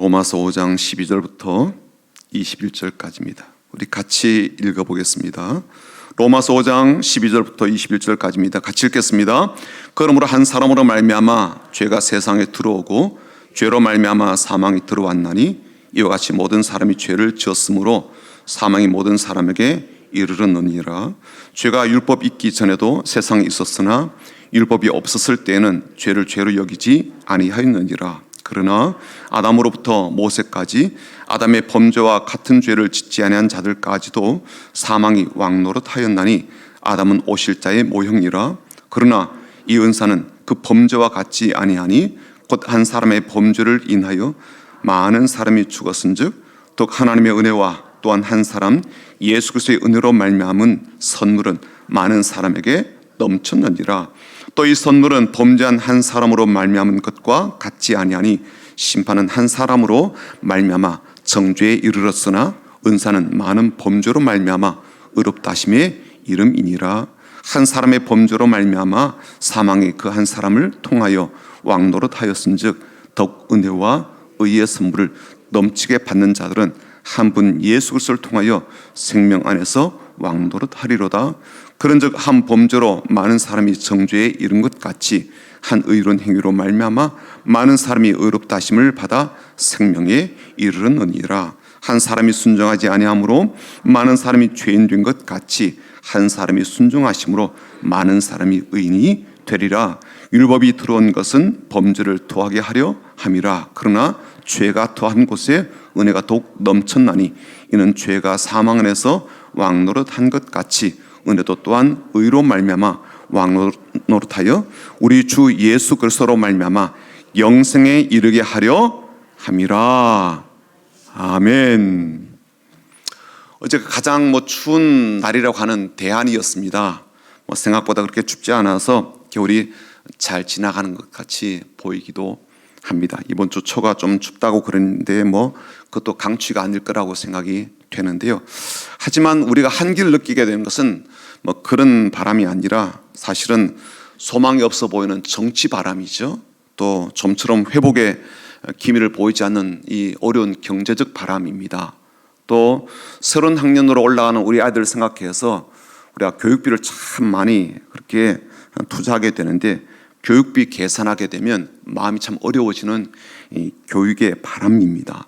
로마서 5장 12절부터 21절까지입니다. 우리 같이 읽어보겠습니다. 로마서 5장 12절부터 21절까지입니다. 같이 읽겠습니다. 그러므로 한 사람으로 말미암아 죄가 세상에 들어오고 죄로 말미암아 사망이 들어왔나니 이와 같이 모든 사람이 죄를 지었으므로 사망이 모든 사람에게 이르렀느니라. 죄가 율법 있기 전에도 세상에 있었으나 율법이 없었을 때에는 죄를 죄로 여기지 아니하였느니라. 그러나 아담으로부터 모세까지 아담의 범죄와 같은 죄를 짓지 아니한 자들까지도 사망이 왕노릇하였나니 아담은 오실자의 모형이라. 그러나 이 은사는 그 범죄와 같지 아니하니 곧 한 사람의 범죄를 인하여 많은 사람이 죽었은즉 또 하나님의 은혜와 또한 한 사람 예수 그리스도의 은혜로 말미암은 선물은 많은 사람에게 넘쳤느니라. 또 이 선물은 범죄한 한 사람으로 말미암은 것과 같지 아니하니 심판은 한 사람으로 말미암아 정죄에 이르렀으나 은사는 많은 범죄로 말미암아 의롭다 하심의 이름이니라. 한 사람의 범죄로 말미암아 사망이 그 한 사람을 통하여 왕노릇하였은즉 더욱 은혜와 의의 선물을 넘치게 받는 자들은 한 분 예수 그리스도를 통하여 생명 안에서 왕노릇하리로다. 그런즉 한 범죄로 많은 사람이 정죄에 이른 것 같이 한 의로운 행위로 말미암아 많은 사람이 의롭다 하심을 받아 생명에 이르렀느니라. 한 사람이 순종하지 아니함으로 많은 사람이 죄인 된 것 같이 한 사람이 순종하심으로 많은 사람이 의인이 되리라. 율법이 들어온 것은 범죄를 더하게 하려 함이라. 그러나 죄가 더한 곳에 은혜가 더욱 넘쳤나니 이는 죄가 사망 안에서 왕노릇한 것 같이 은혜도 또한 의로 말미암아 왕노릇하여 우리 주 예수 그리스도로 말미암아 영생에 이르게 하려 함이라. 아멘. 어제 가장 추운 날이라고 하는 대한이었습니다. 생각보다 그렇게 춥지 않아서 겨울이 잘 지나가는 것 같이 보이기도 합니다. 이번 주 초가 좀 춥다고 그랬는데 그것도 강추위가 아닐 거라고 생각이 되는데요. 하지만 우리가 한기를 느끼게 되는 것은 그런 바람이 아니라 사실은 소망이 없어 보이는 정치 바람이죠. 또 좀처럼 회복의 기미를 보이지 않는 이 어려운 경제적 바람입니다. 또 새로운 학년으로 올라가는 우리 아이들을 생각해서 우리가 교육비를 참 많이 그렇게 투자하게 되는데 교육비 계산하게 되면 마음이 참 어려워지는 이 교육의 바람입니다.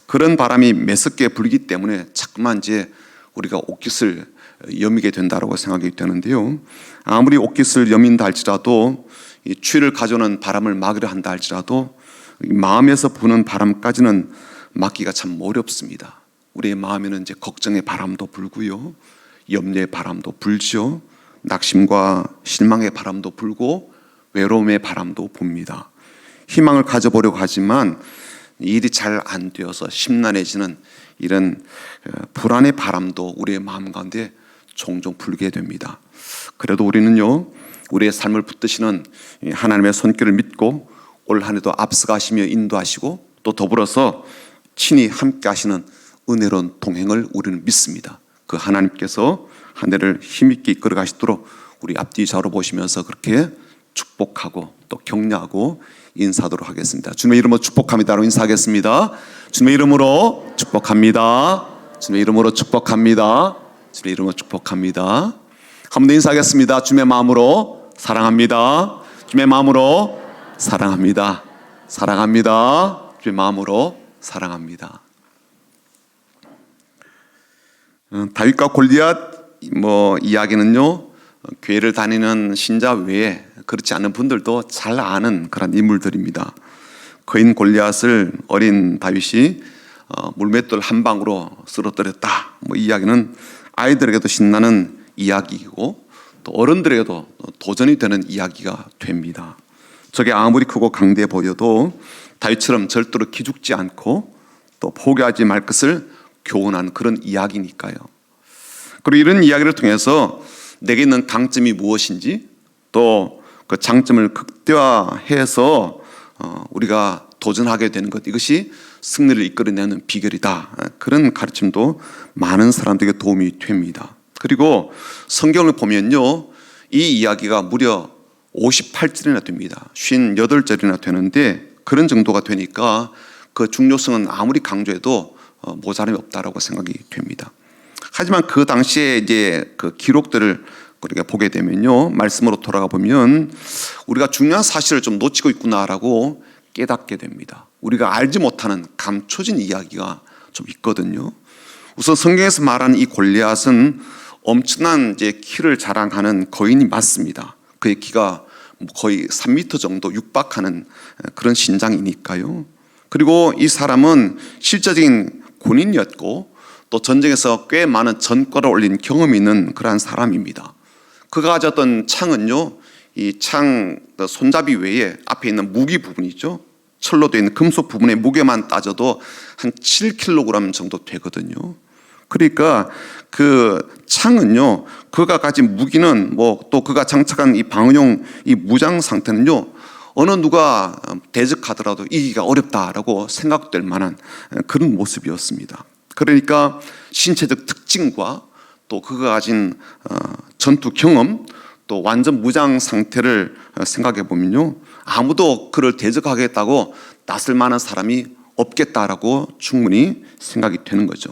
그런 바람이 매섭게 불기 때문에 자꾸만 이제 우리가 옷깃을 여미게 된다고 생각이 되는데요. 아무리 옷깃을 여민다 할지라도 이 추위를 가져오는 바람을 막으려 한다 할지라도 마음에서 부는 바람까지는 막기가 참 어렵습니다. 우리의 마음에는 이제 걱정의 바람도 불고요, 염려의 바람도 불죠, 낙심과 실망의 바람도 불고 외로움의 바람도 붑니다. 희망을 가져보려고 하지만 일이 잘 안 되어서 심란해지는 이런 불안의 바람도 우리의 마음 가운데 종종 불게 됩니다. 그래도 우리는요, 우리의 삶을 붙드시는 하나님의 손길을 믿고 올 한 해도 앞서가시며 인도하시고 또 더불어서 친히 함께 하시는 은혜로운 동행을 우리는 믿습니다. 그 하나님께서 한 해를 힘있게 이끌어 가시도록 우리 앞뒤 좌우로 보시면서 그렇게 축복하고 또 격려하고 인사하도록 하겠습니다. 주님의 이름으로 축복합니다로 인사하겠습니다. 주님의 이름으로 축복합니다. 주님의 이름으로 축복합니다. 주님의 이름으로 축복합니다. 한 번 더 인사하겠습니다. 주님의 마음으로 사랑합니다. 주님의 마음으로 사랑합니다. 사랑합니다. 주님의 마음으로 사랑합니다. 다윗과 골리앗 이야기는요, 교회를 다니는 신자 외에 그렇지 않은 분들도 잘 아는 그런 인물들입니다. 거인 골리앗을 어린 다윗이 물맷돌 한 방으로 쓰러뜨렸다. 이 이야기는 아이들에게도 신나는 이야기이고 또 어른들에게도 도전이 되는 이야기가 됩니다. 적이 아무리 크고 강대해 보여도 다윗처럼 절대로 기죽지 않고 또 포기하지 말 것을 교훈하는 그런 이야기니까요. 그리고 이런 이야기를 통해서 내게 있는 강점이 무엇인지 또 그 장점을 극대화해서 우리가 도전하게 되는 것, 이것이 승리를 이끌어내는 비결이다. 그런 가르침도 많은 사람들에게 도움이 됩니다. 그리고 성경을 보면요, 이 이야기가 무려 58절이나 됩니다. 58절이나 되는데 그런 정도가 되니까 그 중요성은 아무리 강조해도 모자람이 없다라고 생각이 됩니다. 하지만 그 당시에 이제 그 기록들을 우리가 보게 되면요, 말씀으로 돌아가 보면 우리가 중요한 사실을 좀 놓치고 있구나라고 깨닫게 됩니다. 우리가 알지 못하는 감춰진 이야기가 좀 있거든요. 우선 성경에서 말하는 이 골리앗은 엄청난 이제 키를 자랑하는 거인이 맞습니다. 그의 키가 거의 3m 정도 육박하는 그런 신장이니까요. 그리고 이 사람은 실제적인 군인이었고 또 전쟁에서 꽤 많은 전과를 올린 경험이 있는 그러한 사람입니다. 그가 가졌던 창은요, 이 창 손잡이 외에 앞에 있는 무기 부분이죠, 철로 되어 있는 금속 부분의 무게만 따져도 한 7kg 정도 되거든요. 그러니까 그 창은요, 그가 가진 무기는 또 그가 장착한 이 방어용 이 무장 상태는요, 어느 누가 대적하더라도 이기기가 어렵다라고 생각될 만한 그런 모습이었습니다. 그러니까 신체적 특징과 또 그가 가진 전투 경험, 또 완전 무장 상태를 생각해 보면요, 아무도 그를 대적하겠다고 나설 만한 사람이 없겠다라고 충분히 생각이 되는 거죠.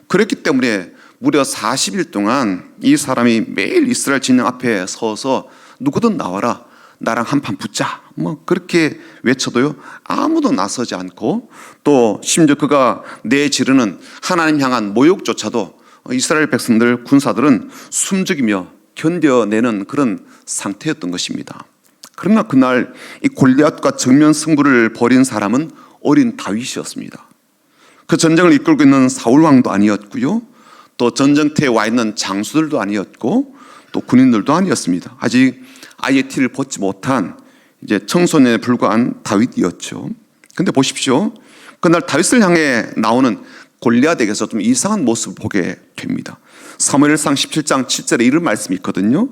그렇기 때문에 무려 40일 동안 이 사람이 매일 이스라엘 진영 앞에 서서 누구든 나와라, 나랑 한판 붙자, 그렇게 외쳐도요, 아무도 나서지 않고, 또 심지어 그가 내지르는 하나님 향한 모욕조차도 이스라엘 백성들, 군사들은 숨죽이며 견뎌내는 그런 상태였던 것입니다. 그러나 그날 이 골리앗과 정면 승부를 벌인 사람은 어린 다윗이었습니다. 그 전쟁을 이끌고 있는 사울 왕도 아니었고요, 또 전쟁터에 와 있는 장수들도 아니었고, 또 군인들도 아니었습니다. 아직 아예 티를 벗지 못한 이제 청소년에 불과한 다윗이었죠. 근데 보십시오, 그날 다윗을 향해 나오는 골리앗에게서 좀 이상한 모습을 보게 됩니다. 사무엘상 17장 7절에 이런 말씀이 있거든요.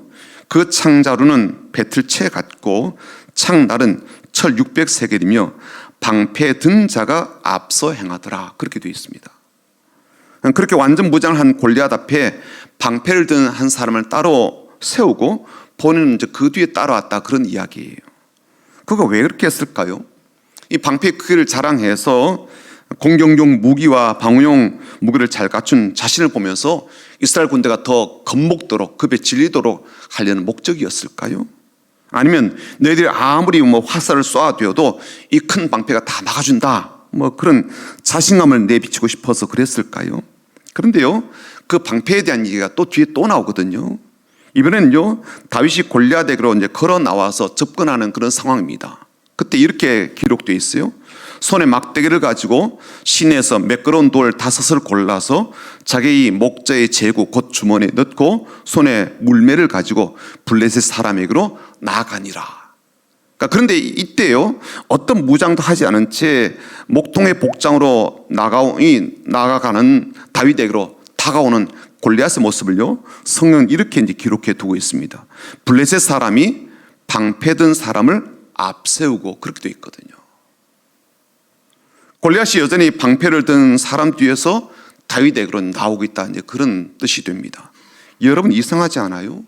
그 창자루는 배틀채 같고 창날은 철 600세겔이며 방패 든 자가 앞서 행하더라, 그렇게 되어 있습니다. 그렇게 완전 무장을 한 골리앗 앞에 방패를 든 한 사람을 따로 세우고 본인은 이제 그 뒤에 따라왔다, 그런 이야기예요. 그가 왜 그렇게 했을까요? 이 방패의 크기를 자랑해서 공격용 무기와 방어용 무기를 잘 갖춘 자신을 보면서 이스라엘 군대가 더 겁먹도록, 급에 질리도록 하려는 목적이었을까요? 아니면 너희들이 아무리 화살을 쏘아대어도 이 큰 방패가 다 막아준다, 그런 자신감을 내비치고 싶어서 그랬을까요? 그런데요, 그 방패에 대한 얘기가 또 뒤에 또 나오거든요. 이번에는요, 다윗이 골리앗에게로 이제 걸어 나와서 접근하는 그런 상황입니다. 그때 이렇게 기록되어 있어요. 손에 막대기를 가지고 시내에서 매끄러운 돌 5을 골라서 자기의 목자의 제구 곧 주머니에 넣고 손에 물매를 가지고 블레셋 사람에게로 나아가니라. 그런데 이때요, 어떤 무장도 하지 않은 채 목통의 복장으로 나아가는 다윗에게로 다가오는 골리앗의 모습을요, 성경은 이렇게 이제 기록해 두고 있습니다. 블레셋 사람이 방패 든 사람을 앞세우고, 그렇게 되어 있거든요. 골리앗이 여전히 방패를 든 사람 뒤에서 다윗에게로 나오고 있다, 이제 그런 뜻이 됩니다. 여러분, 이상하지 않아요?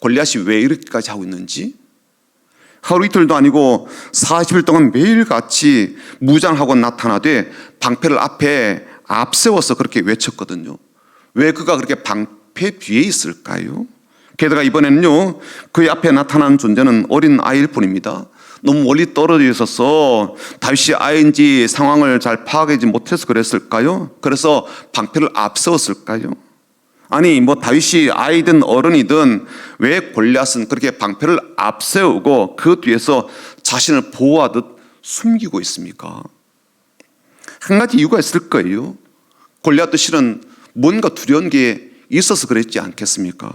골리앗이 왜 이렇게까지 하고 있는지? 하루 이틀도 아니고 40일 동안 매일같이 무장하고 나타나되 방패를 앞에 앞세워서 그렇게 외쳤거든요. 왜 그가 그렇게 방패 뒤에 있을까요? 게다가 이번에는요, 그의 앞에 나타난 존재는 어린 아이일 뿐입니다. 너무 멀리 떨어져 있어서 다윗이 아이인지 상황을 잘 파악하지 못해서 그랬을까요? 그래서 방패를 앞세웠을까요? 아니, 다윗이 아이든 어른이든 왜 골리앗은 그렇게 방패를 앞세우고 그 뒤에서 자신을 보호하듯 숨기고 있습니까? 한 가지 이유가 있을 거예요. 골리앗도 실은 뭔가 두려운 게 있어서 그랬지 않겠습니까?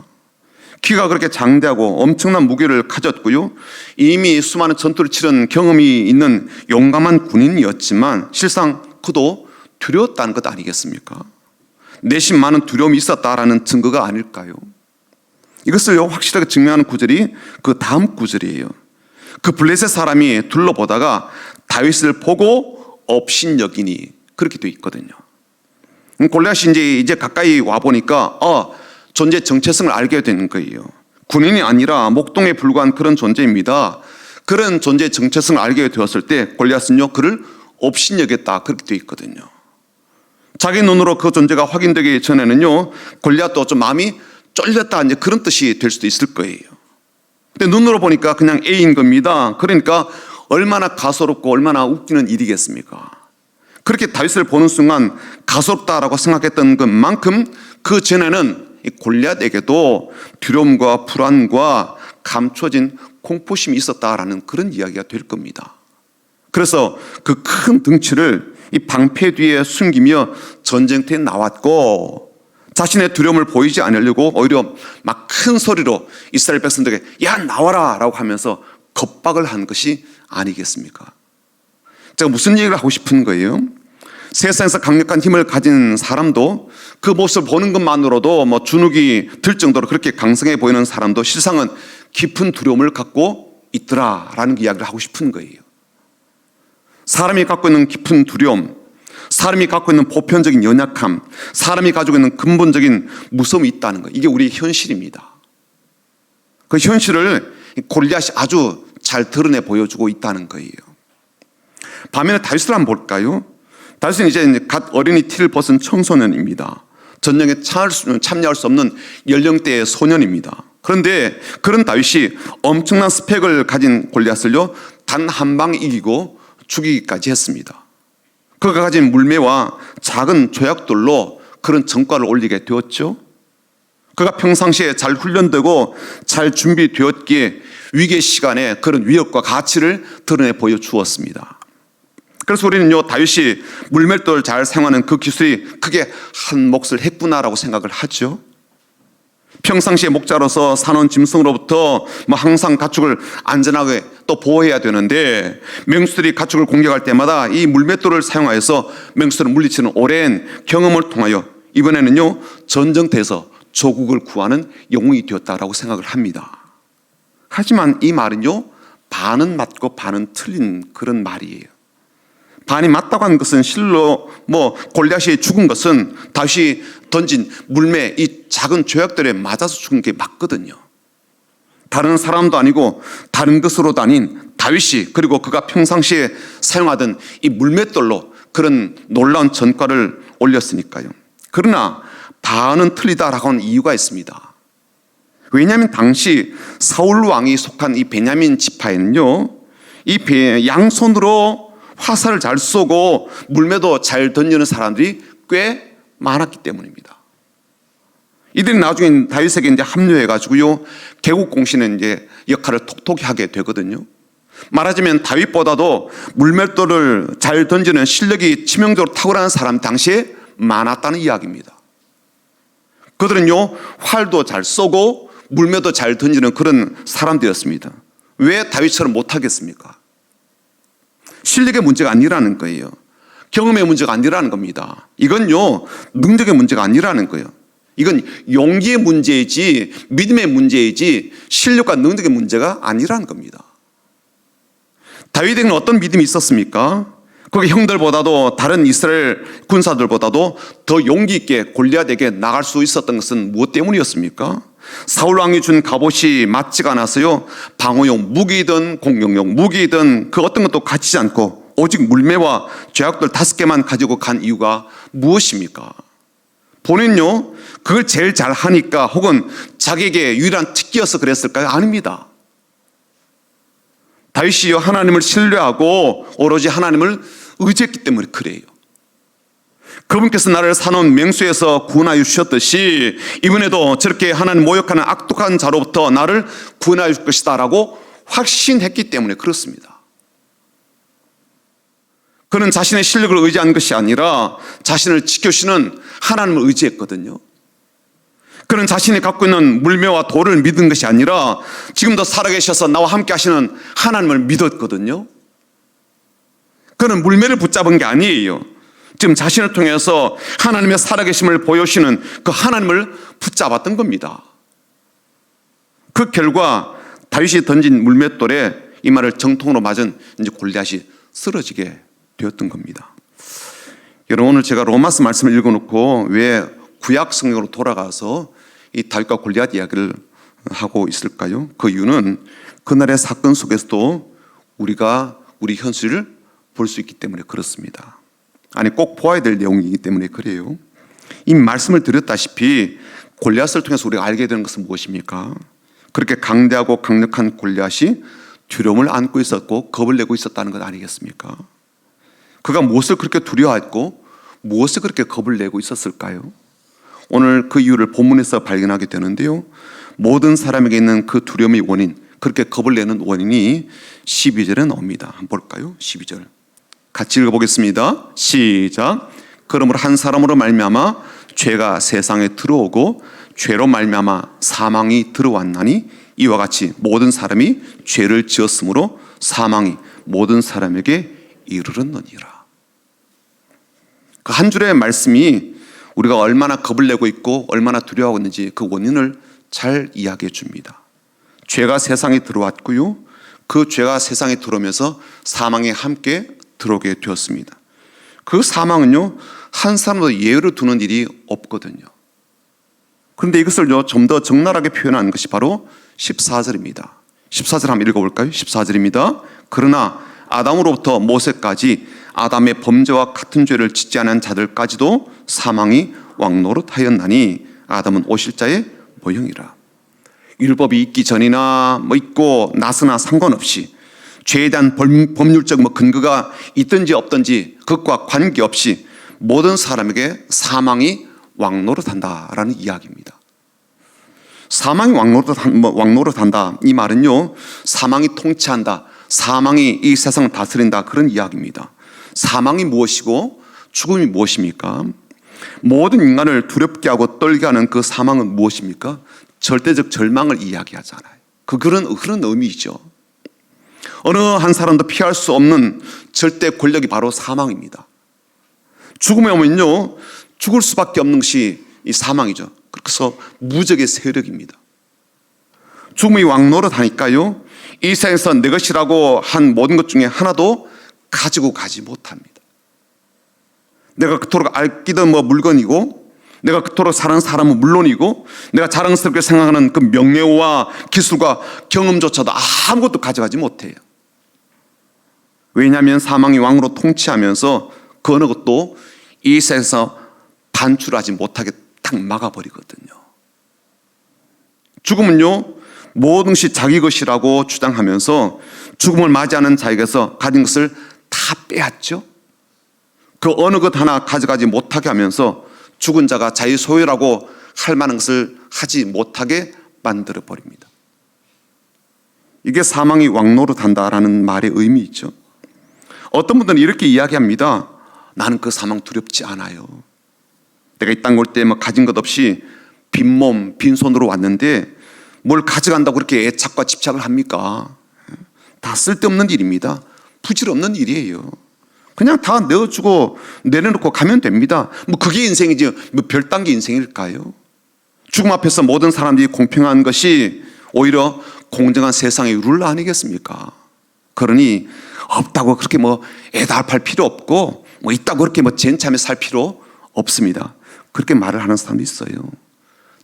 키가 그렇게 장대하고 엄청난 무기를 가졌고요, 이미 수많은 전투를 치른 경험이 있는 용감한 군인이었지만 실상 그도 두려웠다는 것 아니겠습니까? 내심 많은 두려움이 있었다라는 증거가 아닐까요? 이것을요, 확실하게 증명하는 구절이 그 다음 구절이에요. 그 블레셋 사람이 둘러보다가 다윗을 보고 업신여기니, 그렇게 되어 있거든요. 골리앗이 이제 가까이 와 보니까 존재 정체성을 알게 되는 거예요. 군인이 아니라 목동에 불과한 그런 존재입니다. 그런 존재의 정체성을 알게 되었을 때 골리앗은요, 그를 없인 여겼다 그렇게 되어 있거든요. 자기 눈으로 그 존재가 확인되기 전에는요, 골리앗도 좀 마음이 쫄렸다 이제 그런 뜻이 될 수도 있을 거예요. 근데 눈으로 보니까 그냥 A인 겁니다. 그러니까 얼마나 가소롭고 얼마나 웃기는 일이겠습니까? 그렇게 다윗을 보는 순간 가소롭다라고 생각했던 것만큼 그 전에는 이 골리앗에게도 두려움과 불안과 감춰진 공포심이 있었다라는 그런 이야기가 될 겁니다. 그래서 그 큰 덩치를 이 방패 뒤에 숨기며 전쟁터에 나왔고, 자신의 두려움을 보이지 않으려고 오히려 막 큰 소리로 이스라엘 백성들에게 야 나와라 라고 하면서 겁박을 한 것이 아니겠습니까? 제가 무슨 얘기를 하고 싶은 거예요? 세상에서 강력한 힘을 가진 사람도 그 모습을 보는 것만으로도 뭐 주눅이 들 정도로 그렇게 강성해 보이는 사람도 실상은 깊은 두려움을 갖고 있더라라는 이야기를 하고 싶은 거예요. 사람이 갖고 있는 깊은 두려움, 사람이 갖고 있는 보편적인 연약함, 사람이 가지고 있는 근본적인 무서움이 있다는 거, 이게 우리의 현실입니다. 그 현실을 골리앗이 아주 잘 드러내 보여주고 있다는 거예요. 반면에 다윗을 한번 볼까요? 다윗은 이제 갓 어린이 티를 벗은 청소년입니다. 전쟁에 참여할 수 없는 연령대의 소년입니다. 그런데 그런 다윗이 엄청난 스펙을 가진 골리앗을요, 단 한 방에 이기고 죽이기까지 했습니다. 그가 가진 물매와 작은 조약들로 그런 전과를 올리게 되었죠. 그가 평상시에 잘 훈련되고 잘 준비되었기에 위기의 시간에 그런 위협과 가치를 드러내 보여주었습니다. 그래서 우리는요, 다윗이 물맷돌을 잘 사용하는 그 기술이 크게 한 몫을 했구나라고 생각을 하죠. 평상시에 목자로서 사놓은 짐승으로부터 항상 가축을 안전하게 또 보호해야 되는데, 맹수들이 가축을 공격할 때마다 이 물맷돌을 사용하여서 맹수들을 물리치는 오랜 경험을 통하여 이번에는요, 전쟁터에서 조국을 구하는 영웅이 되었다라고 생각을 합니다. 하지만 이 말은요, 반은 맞고 반은 틀린 그런 말이에요. 반이 맞다고 하는 것은 실로 골리앗이 죽은 것은 다윗이 던진 물매 이 작은 조약들에 맞아서 죽은 게 맞거든요. 다른 사람도 아니고 다른 것으로도 아닌 다윗이, 그리고 그가 평상시에 사용하던 이 물맷돌로 그런 놀라운 전과를 올렸으니까요. 그러나 반은 틀리다라고 하는 이유가 있습니다. 왜냐하면 당시 사울 왕이 속한 이 베냐민 지파에는요, 이 양손으로 화살을 잘 쏘고 물매도 잘 던지는 사람들이 꽤 많았기 때문입니다. 이들이 나중에 다윗에게 이제 합류해가지고요, 개국 공신의 이제 역할을 톡톡히 하게 되거든요. 말하자면 다윗보다도 물맷돌을 잘 던지는 실력이 치명적으로 탁월한 사람 당시에 많았다는 이야기입니다. 그들은요, 활도 잘 쏘고 물매도 잘 던지는 그런 사람들이었습니다. 왜 다윗처럼 못하겠습니까? 실력의 문제가 아니라는 거예요. 경험의 문제가 아니라는 겁니다. 이건요, 능력의 문제가 아니라는 거예요. 이건 용기의 문제이지 믿음의 문제이지 실력과 능력의 문제가 아니라는 겁니다. 다윗에게는 어떤 믿음이 있었습니까? 그게 형들보다도 다른 이스라엘 군사들보다도 더 용기 있게 골리앗에게 나갈 수 있었던 것은 무엇 때문이었습니까? 사울 왕이 준 갑옷이 맞지가 않아서요, 방어용 무기든 공격용 무기든 그 어떤 것도 갖추지 않고 오직 물매와 죄악들 5개만 가지고 간 이유가 무엇입니까? 본인요, 그걸 제일 잘 하니까 혹은 자기에게 유일한 특기여서 그랬을까요? 아닙니다. 다윗이요, 하나님을 신뢰하고 오로지 하나님을 의지했기 때문에 그래요. 그분께서 나를 사놓은 맹수에서 구원하여 주셨듯이 이번에도 저렇게 하나님 모욕하는 악독한 자로부터 나를 구원하여 줄 것이다 라고 확신했기 때문에 그렇습니다. 그는 자신의 실력을 의지한 것이 아니라 자신을 지켜주시는 하나님을 의지했거든요. 그는 자신이 갖고 있는 물매와 돌을 믿은 것이 아니라 지금도 살아계셔서 나와 함께 하시는 하나님을 믿었거든요. 그는 물매를 붙잡은 게 아니에요. 지금 자신을 통해서 하나님의 살아계심을 보여주시는 그 하나님을 붙잡았던 겁니다. 그 결과 다윗이 던진 물맷돌에 이 말을 정통으로 맞은 이제 골리앗이 쓰러지게 되었던 겁니다. 여러분, 오늘 제가 로마서 말씀을 읽어놓고 왜 구약 성경으로 돌아가서 이 다윗과 골리앗 이야기를 하고 있을까요? 그 이유는 그날의 사건 속에서도 우리가 우리 현실을 볼 수 있기 때문에 그렇습니다. 아니, 꼭 보아야 될 내용이기 때문에 그래요. 이 말씀을 드렸다시피 골리앗을 통해서 우리가 알게 되는 것은 무엇입니까? 그렇게 강대하고 강력한 골리앗이 두려움을 안고 있었고 겁을 내고 있었다는 것 아니겠습니까? 그가 무엇을 그렇게 두려워했고 무엇을 그렇게 겁을 내고 있었을까요? 오늘 그 이유를 본문에서 발견하게 되는데요, 모든 사람에게 있는 그 두려움의 원인, 그렇게 겁을 내는 원인이 12절에 나옵니다. 한번 볼까요? 12절 같이 읽어보겠습니다. 시작. 그러므로 한 사람으로 말미암아 죄가 세상에 들어오고 죄로 말미암아 사망이 들어왔나니 이와 같이 모든 사람이 죄를 지었으므로 사망이 모든 사람에게 이르렀느니라. 그 한 줄의 말씀이 우리가 얼마나 겁을 내고 있고 얼마나 두려워하고 있는지 그 원인을 잘 이야기해 줍니다. 죄가 세상에 들어왔고요, 그 죄가 세상에 들어오면서 사망에 함께 들어오게 되었습니다. 그 사망은요, 한 사람도 예외로 두는 일이 없거든요. 그런데 이것을 좀 더 적나라하게 표현한 것이 바로 14절입니다. 14절 한번 읽어볼까요? 14절입니다. 그러나 아담으로부터 모세까지 아담의 범죄와 같은 죄를 짓지 않은 자들까지도 사망이 왕노릇하였나니 아담은 오실자의 모형이라. 율법이 있기 전이나 있고 나서나 상관없이 죄에 대한 법률적 근거가 있든지 없든지 그것과 관계없이 모든 사람에게 사망이 왕노릇한다라는 이야기입니다. 사망이 왕노릇한다, 이 말은요, 사망이 통치한다, 사망이 이 세상을 다스린다, 그런 이야기입니다. 사망이 무엇이고 죽음이 무엇입니까? 모든 인간을 두렵게 하고 떨게 하는 그 사망은 무엇입니까? 절대적 절망을 이야기하잖아요. 그런 의미이죠. 어느 한 사람도 피할 수 없는 절대 권력이 바로 사망입니다. 죽음에 오면요, 죽을 수밖에 없는 것이 이 사망이죠. 그래서 무적의 세력입니다. 죽음이 왕노릇하니까요, 이 세상에서 내 것이라고 한 모든 것 중에 하나도 가지고 가지 못합니다. 내가 그토록 아끼던 물건이고, 내가 그토록 사는 사람은 물론이고, 내가 자랑스럽게 생각하는 그 명예와 기술과 경험조차도 아무것도 가져가지 못해요. 왜냐하면 사망이 왕으로 통치하면서 그 어느 것도 이 세상에서 반출하지 못하게 딱 막아버리거든요. 죽음은요, 모든 것이 자기 것이라고 주장하면서 죽음을 맞이하는 자에게서 가진 것을 다 빼앗죠. 그 어느 것 하나 가져가지 못하게 하면서 죽은 자가 자기 소유라고 할 만한 것을 하지 못하게 만들어버립니다. 이게 사망이 왕노릇한다라는 말의 의미이죠. 어떤 분들은 이렇게 이야기합니다. 나는 그 사망 두렵지 않아요. 내가 이 땅 올 때 가진 것 없이 빈몸 빈손으로 왔는데 뭘 가져간다고 그렇게 애착과 집착을 합니까? 다 쓸데없는 일입니다. 부질없는 일이에요. 그냥 다 내어주고 내려놓고 가면 됩니다. 그게 인생이지 별딴 게 인생일까요? 죽음 앞에서 모든 사람들이 공평한 것이 오히려 공정한 세상의 룰 아니겠습니까? 그러니 없다고 그렇게 애달팔 필요 없고 있다고 그렇게 젠참에 살 필요 없습니다. 그렇게 말을 하는 사람도 있어요.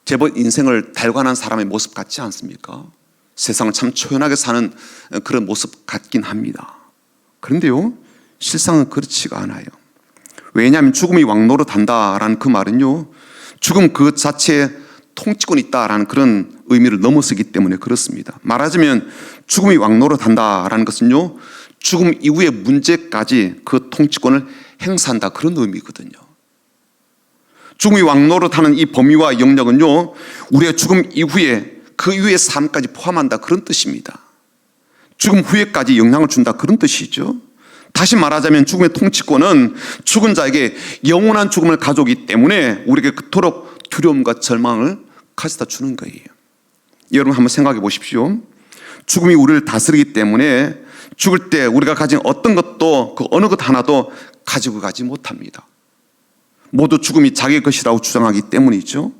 제법 인생을 달관한 사람의 모습 같지 않습니까? 세상을 참 초연하게 사는 그런 모습 같긴 합니다. 그런데요, 실상은 그렇지가 않아요. 왜냐하면 죽음이 왕노릇한다라는 그 말은요, 죽음 그 자체에 통치권이 있다라는 그런 의미를 넘어서기 때문에 그렇습니다. 말하자면 죽음이 왕노릇한다라는 것은요, 죽음 이후의 문제까지 그 통치권을 행사한다, 그런 의미거든요. 죽음이 왕노릇하는 이 범위와 영역은요, 우리의 죽음 이후에 그 이후의 삶까지 포함한다, 그런 뜻입니다. 죽음 후에까지 영향을 준다, 그런 뜻이죠. 다시 말하자면 죽음의 통치권은 죽은 자에게 영원한 죽음을 가져오기 때문에 우리에게 그토록 두려움과 절망을 가져다 주는 거예요. 여러분 한번 생각해 보십시오. 죽음이 우리를 다스리기 때문에 죽을 때 우리가 가진 어떤 것도 그 어느 것 하나도 가지고 가지 못합니다. 모두 죽음이 자기 것이라고 주장하기 때문이죠.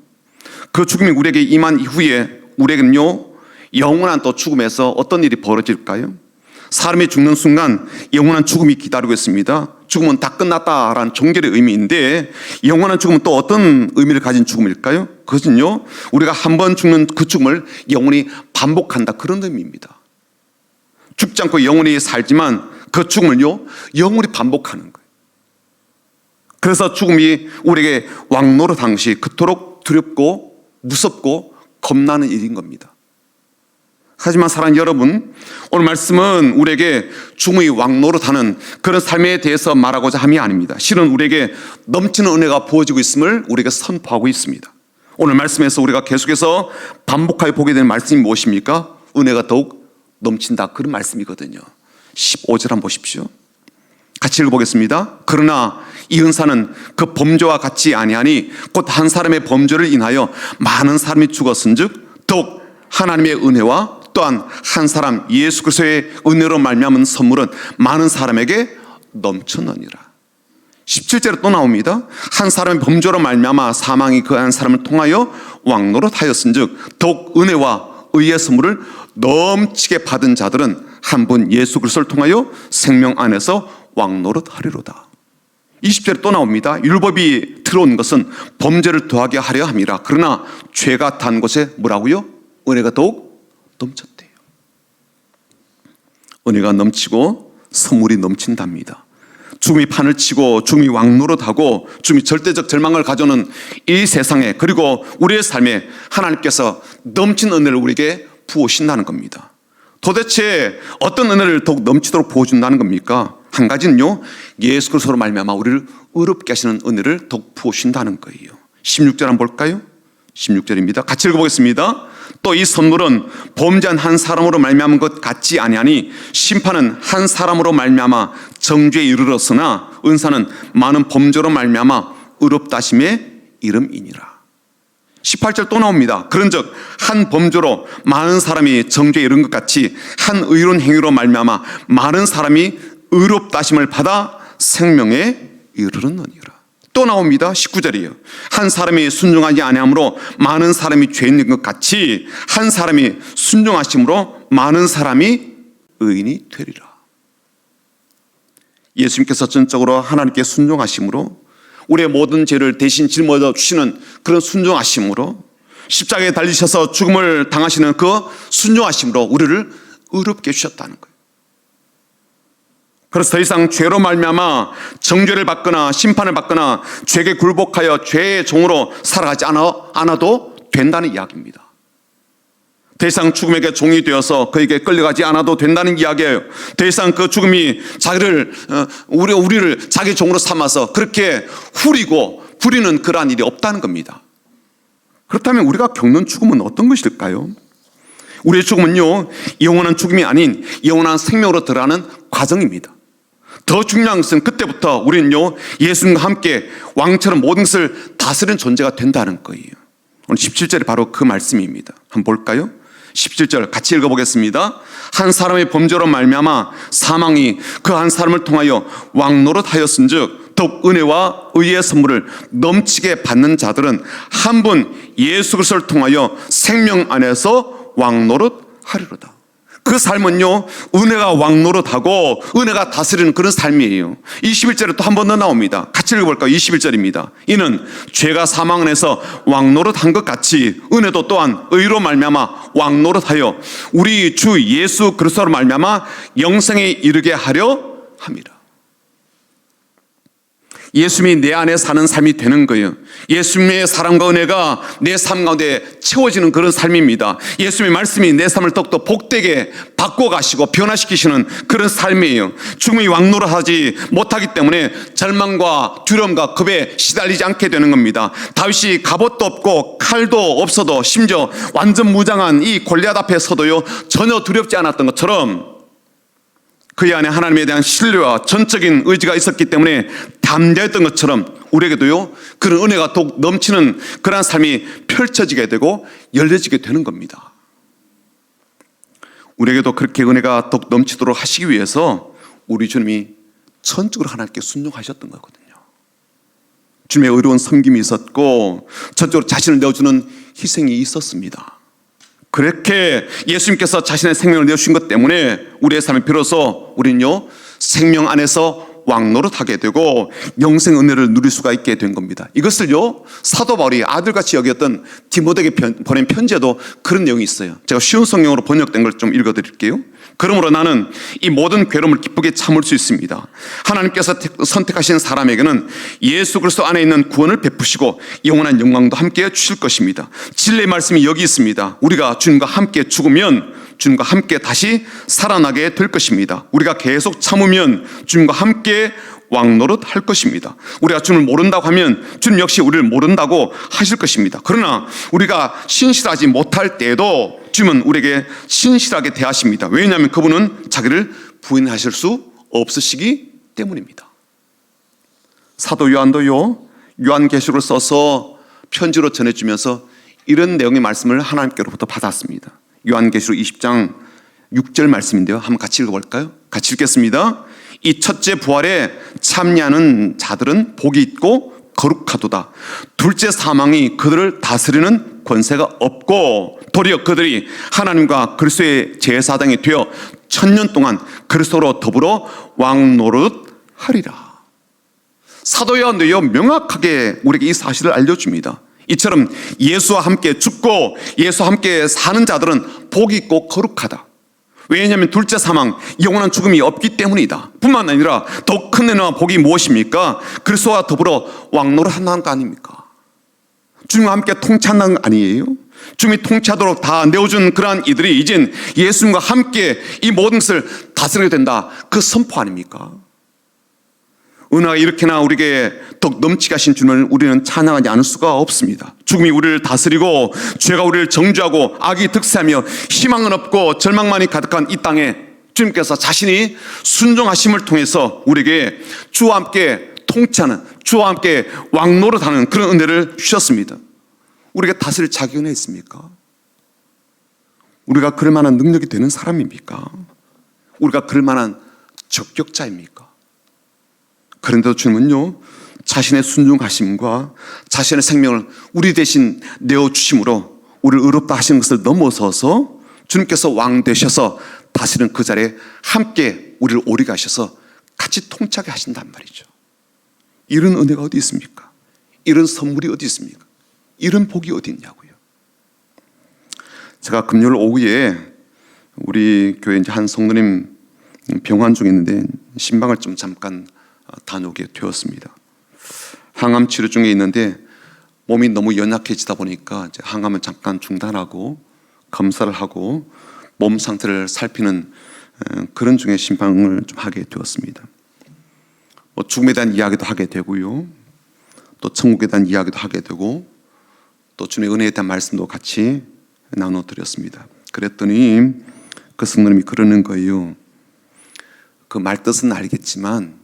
그 죽음이 우리에게 임한 이후에 우리에게는요, 영원한 또 죽음에서 어떤 일이 벌어질까요? 사람이 죽는 순간 영원한 죽음이 기다리고 있습니다. 죽음은 다 끝났다라는 종결의 의미인데, 영원한 죽음은 또 어떤 의미를 가진 죽음일까요? 그것은요, 우리가 한 번 죽는 그 죽음을 영원히 반복한다, 그런 의미입니다. 죽지 않고 영원히 살지만 그 죽음을요 영원히 반복하는 거예요. 그래서 죽음이 우리에게 왕노릇한 것이 그토록 두렵고 무섭고 겁나는 일인 겁니다. 하지만 사랑하는 여러분, 오늘 말씀은 우리에게 죽음이 왕노릇하는 그런 삶에 대해서 말하고자 함이 아닙니다. 실은 우리에게 넘치는 은혜가 부어지고 있음을 우리에게 선포하고 있습니다. 오늘 말씀에서 우리가 계속해서 반복하여 보게 되는 말씀이 무엇입니까? 은혜가 더욱 넘친다, 그런 말씀이거든요. 15절 한번 보십시오. 같이 읽어보겠습니다. 그러나 이 은사는 그 범죄와 같지 아니하니 곧 한 사람의 범죄를 인하여 많은 사람이 죽었은즉 더욱 하나님의 은혜와 또한 한 사람 예수 그리스도의 은혜로 말미암은 선물은 많은 사람에게 넘쳤느니라. 17절에 또 나옵니다. 한 사람의 범죄로 말미암아 사망이 그 한 사람을 통하여 왕노릇하였은즉 더욱 은혜와 의의 선물을 넘치게 받은 자들은 한 분 예수 그리스도를 통하여 생명 안에서 왕노릇하리로다. 20절에 또 나옵니다. 율법이 들어온 것은 범죄를 더하게 하려 함이라. 그러나 죄가 단 곳에 뭐라고요? 은혜가 더욱 넘쳤대요. 은혜가 넘치고 선물이 넘친답니다. 죽음이 판을 치고 죽음이 왕노릇하고 죽음이 절대적 절망을 가져오는 이 세상에, 그리고 우리의 삶에 하나님께서 넘친 은혜를 우리에게 부어주신다는 겁니다. 도대체 어떤 은혜를 더욱 넘치도록 부어준다는 겁니까? 한 가지는요, 예수 그리스도로 말미암아 우리를 의롭게 하시는 은혜를 더욱 부어주신다는 거예요. 16절 한번 볼까요? 16절입니다. 같이 읽어보겠습니다. 또 이 선물은 범죄한 한 사람으로 말미암은 것 같지 아니하니 심판은 한 사람으로 말미암아 정죄에 이르렀으나 은사는 많은 범죄로 말미암아 의롭다 하심의 이름이니라. 18절 또 나옵니다. 그런즉 한 범죄로 많은 사람이 정죄에 이른 것 같이 한 의로운 행위로 말미암아 많은 사람이 의롭다 하심을 받아 생명에 이르렀느니라. 또 나옵니다. 19절이에요. 한 사람이 순종하지 아니함으로 많은 사람이 죄인 것 같이 한 사람이 순종하심으로 많은 사람이 의인이 되리라. 예수님께서 전적으로 하나님께 순종하심으로 우리의 모든 죄를 대신 짊어져 주시는 그런 순종하심으로 십자가에 달리셔서 죽음을 당하시는 그 순종하심으로 우리를 의롭게 해주셨다는 거예요. 그래서 더 이상 죄로 말미암아 정죄를 받거나 심판을 받거나 죄에 굴복하여 죄의 종으로 살아가지 않아도 된다는 이야기입니다. 더 이상 죽음에게 종이 되어서 그에게 끌려가지 않아도 된다는 이야기예요. 더 이상 그 죽음이 우리를 자기 종으로 삼아서 그렇게 후리고 부리는 그러한 일이 없다는 겁니다. 그렇다면 우리가 겪는 죽음은 어떤 것일까요? 우리의 죽음은요, 영원한 죽음이 아닌 영원한 생명으로 들어가는 과정입니다. 더 중요한 것은 그때부터 우리는요, 예수님과 함께 왕처럼 모든 것을 다스리는 존재가 된다는 거예요. 오늘 17절이 바로 그 말씀입니다. 한번 볼까요? 17절 같이 읽어보겠습니다. 한 사람의 범죄로 말미암아 사망이 그 한 사람을 통하여 왕노릇하였은즉 더욱 은혜와 의의 선물을 넘치게 받는 자들은 한 분 예수 그리스도를 통하여 생명 안에서 왕노릇하리로다. 그 삶은요, 은혜가 왕노릇하고 은혜가 다스리는 그런 삶이에요. 21절에 또 한 번 더 나옵니다. 같이 읽어볼까요? 21절입니다. 이는 죄가 사망 안에서 왕노릇한 것 같이 은혜도 또한 의로 말미암아 왕노릇하여 우리 주 예수 그리스도로 말미암아 영생에 이르게 하려 함이라. 예수님이 내 안에 사는 삶이 되는 거예요. 예수님의 사랑과 은혜가 내 삶 가운데 채워지는 그런 삶입니다. 예수님의 말씀이 내 삶을 더욱더 복되게 바꿔가시고 변화시키시는 그런 삶이에요. 죽음이 왕노릇하지 못하기 때문에 절망과 두려움과 겁에 시달리지 않게 되는 겁니다. 다윗이 갑옷도 없고 칼도 없어도 심지어 완전 무장한 이 골리앗 앞에 서도요, 전혀 두렵지 않았던 것처럼 그의 안에 하나님에 대한 신뢰와 전적인 의지가 있었기 때문에 담대했던 것처럼 우리에게도요, 그런 은혜가 더욱 넘치는 그러한 삶이 펼쳐지게 되고 열려지게 되는 겁니다. 우리에게도 그렇게 은혜가 더욱 넘치도록 하시기 위해서 우리 주님이 전적으로 하나님께 순종하셨던 거거든요. 주님의 의로운 섬김이 있었고 전적으로 자신을 내어주는 희생이 있었습니다. 그렇게 예수님께서 자신의 생명을 내어주신 것 때문에 우리의 삶에 비로소 우리는요, 생명 안에서 왕노릇하게 되고 영생 은혜를 누릴 수가 있게 된 겁니다. 이것을요, 사도 바울이 아들같이 여겼던 디모데에게 보낸 편지에도 그런 내용이 있어요. 제가 쉬운 성경으로 번역된 걸 좀 읽어드릴게요. 그러므로 나는 이 모든 괴로움을 기쁘게 참을 수 있습니다. 하나님께서 선택하신 사람에게는 예수 그리스도 안에 있는 구원을 베푸시고 영원한 영광도 함께 주실 것입니다. 진리의 말씀이 여기 있습니다. 우리가 주님과 함께 죽으면 주님과 함께 다시 살아나게 될 것입니다. 우리가 계속 참으면 주님과 함께 왕노릇 할 것입니다. 우리가 주님을 모른다고 하면 주님 역시 우리를 모른다고 하실 것입니다. 그러나 우리가 신실하지 못할 때에도 주님은 우리에게 신실하게 대하십니다. 왜냐하면 그분은 자기를 부인하실 수 없으시기 때문입니다. 사도 요한도요, 요한계시록을 써서 편지로 전해주면서 이런 내용의 말씀을 하나님께로부터 받았습니다. 요한계시록 20장 6절 말씀인데요, 한번 같이 읽어볼까요? 같이 읽겠습니다. 이 첫째 부활에 참여하는 자들은 복이 있고 거룩하도다. 둘째 사망이 그들을 다스리는 권세가 없고 도리어 그들이 하나님과 그리스도의 제사장이 되어 1000년 동안 그리스도로 더불어 왕노릇하리라. 사도 요한도요, 명확하게 우리에게 이 사실을 알려줍니다. 이처럼 예수와 함께 죽고 예수와 함께 사는 자들은 복이 있고 거룩하다. 왜냐하면 둘째 사망, 영원한 죽음이 없기 때문이다. 뿐만 아니라 더 큰 은혜와 복이 무엇입니까? 그리스도와 더불어 왕노릇 한다는 거 아닙니까? 주님과 함께 통치한다는 거 아니에요? 주님이 통치하도록 다 내어준 그러한 이들이 이젠 예수님과 함께 이 모든 것을 다스리게 된다. 그 선포 아닙니까? 은혜가 이렇게나 우리에게 더욱 넘치게 하신 주님을 우리는 찬양하지 않을 수가 없습니다. 죽음이 우리를 다스리고 죄가 우리를 정죄하고 악이 득세하며 희망은 없고 절망만이 가득한 이 땅에 주님께서 자신이 순종하심을 통해서 우리에게 주와 함께 통치하는, 주와 함께 왕노릇하는 그런 은혜를 주셨습니다. 우리가 다스릴 자격은 있습니까? 우리가 그럴 만한 능력이 되는 사람입니까? 우리가 그럴 만한 적격자입니까? 그런데도 주님은요, 자신의 순종하심과 자신의 생명을 우리 대신 내어주심으로 우리를 의롭다 하시는 것을 넘어서서 주님께서 왕 되셔서 다시는 그 자리에 함께 우리를 오리게 하셔서 같이 통치하게 하신단 말이죠. 이런 은혜가 어디 있습니까? 이런 선물이 어디 있습니까? 이런 복이 어디 있냐고요. 제가 금요일 오후에 우리 교회 이제 한 성도님 병환 중에 있는데 신방을 좀 잠깐 다녀오게 되었습니다. 항암 치료 중에 있는데 몸이 너무 연약해지다 보니까 이제 항암을 잠깐 중단하고 검사를 하고 몸 상태를 살피는 그런 중에 신방을 좀 하게 되었습니다. 뭐 죽음에 대한 이야기도 하게 되고요, 또 천국에 대한 이야기도 하게 되고, 또 주님의 은혜에 대한 말씀도 같이 나눠드렸습니다. 그랬더니 그 성도님이 그러는 거예요. 그 말뜻은 알겠지만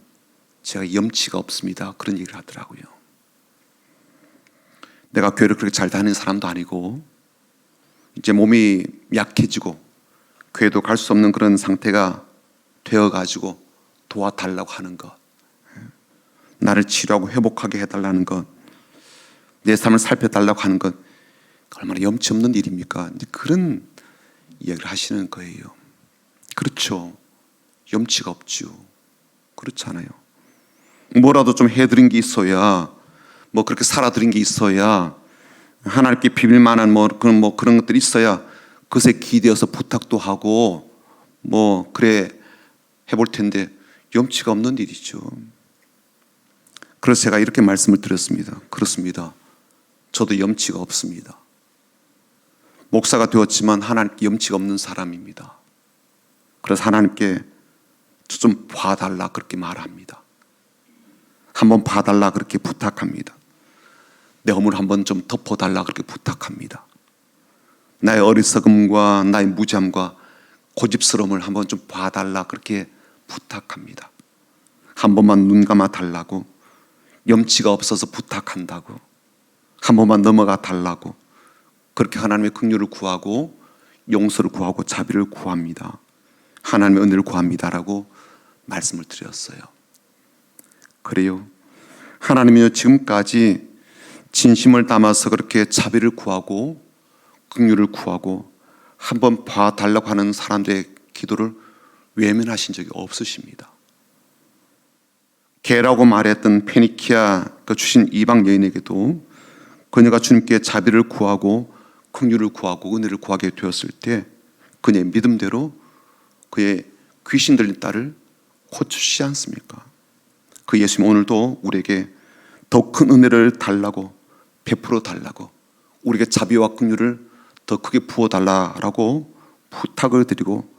제가 염치가 없습니다. 그런 얘기를 하더라고요. 내가 교회를 그렇게 잘 다니는 사람도 아니고 이제 몸이 약해지고 교회도 갈 수 없는 그런 상태가 되어가지고 도와달라고 하는 것, 나를 치료하고 회복하게 해달라는 것, 내 삶을 살펴달라고 하는 것, 얼마나 염치 없는 일입니까? 이제 그런 이야기를 하시는 거예요. 그렇죠. 염치가 없죠. 그렇잖아요. 뭐라도 좀 해드린 게 있어야, 뭐 그렇게 살아드린 게 있어야, 하나님께 비빌 만한 그런 것들이 있어야 그것에 기대어서 부탁도 하고 뭐 그래 해볼 텐데 염치가 없는 일이죠. 그래서 제가 이렇게 말씀을 드렸습니다. 그렇습니다. 저도 염치가 없습니다. 목사가 되었지만 하나님께 염치가 없는 사람입니다. 그래서 하나님께 좀 봐달라 그렇게 말합니다. 한번 봐달라 그렇게 부탁합니다. 내 허물 한번 좀 덮어달라 그렇게 부탁합니다. 나의 어리석음과 나의 무지함과 고집스러움을 한번 좀 봐달라 그렇게 부탁합니다. 한 번만 눈 감아 달라고, 염치가 없어서 부탁한다고, 한 번만 넘어가 달라고, 그렇게 하나님의 긍휼을 구하고 용서를 구하고 자비를 구합니다. 하나님의 은혜를 구합니다라고 말씀을 드렸어요. 그래요. 하나님이요, 지금까지 진심을 담아서 그렇게 자비를 구하고 긍휼을 구하고 한번 봐달라고 하는 사람들의 기도를 외면하신 적이 없으십니다. 개라고 말했던 페니키아 주신 이방 여인에게도 그녀가 주님께 자비를 구하고 긍휼을 구하고 은혜를 구하게 되었을 때 그녀의 믿음대로 그의 귀신 들린 딸을 고치시지 않습니까? 그 예수님 오늘도 우리에게 더 큰 은혜를 달라고 베풀어 달라고 우리에게 자비와 긍휼을 더 크게 부어 달라라고 부탁을 드리고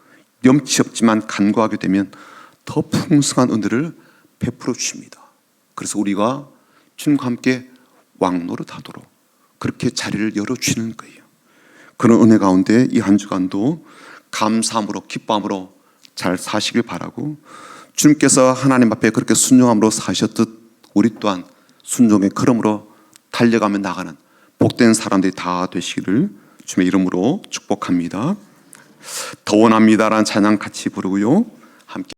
염치 없지만 간구하게 되면 더 풍성한 은혜를 베풀어 주십니다. 그래서 우리가 주님과 함께 왕노릇하도록 그렇게 자리를 열어주시는 거예요. 그런 은혜 가운데 이 한 주간도 감사함으로 기뻐함으로 잘 사시길 바라고, 주님께서 하나님 앞에 그렇게 순종함으로 사셨듯 우리 또한 순종의 걸음으로 달려가며 나가는 복된 사람들이 다 되시기를 주님의 이름으로 축복합니다. 더 원합니다라는 찬양 같이 부르고요. 함께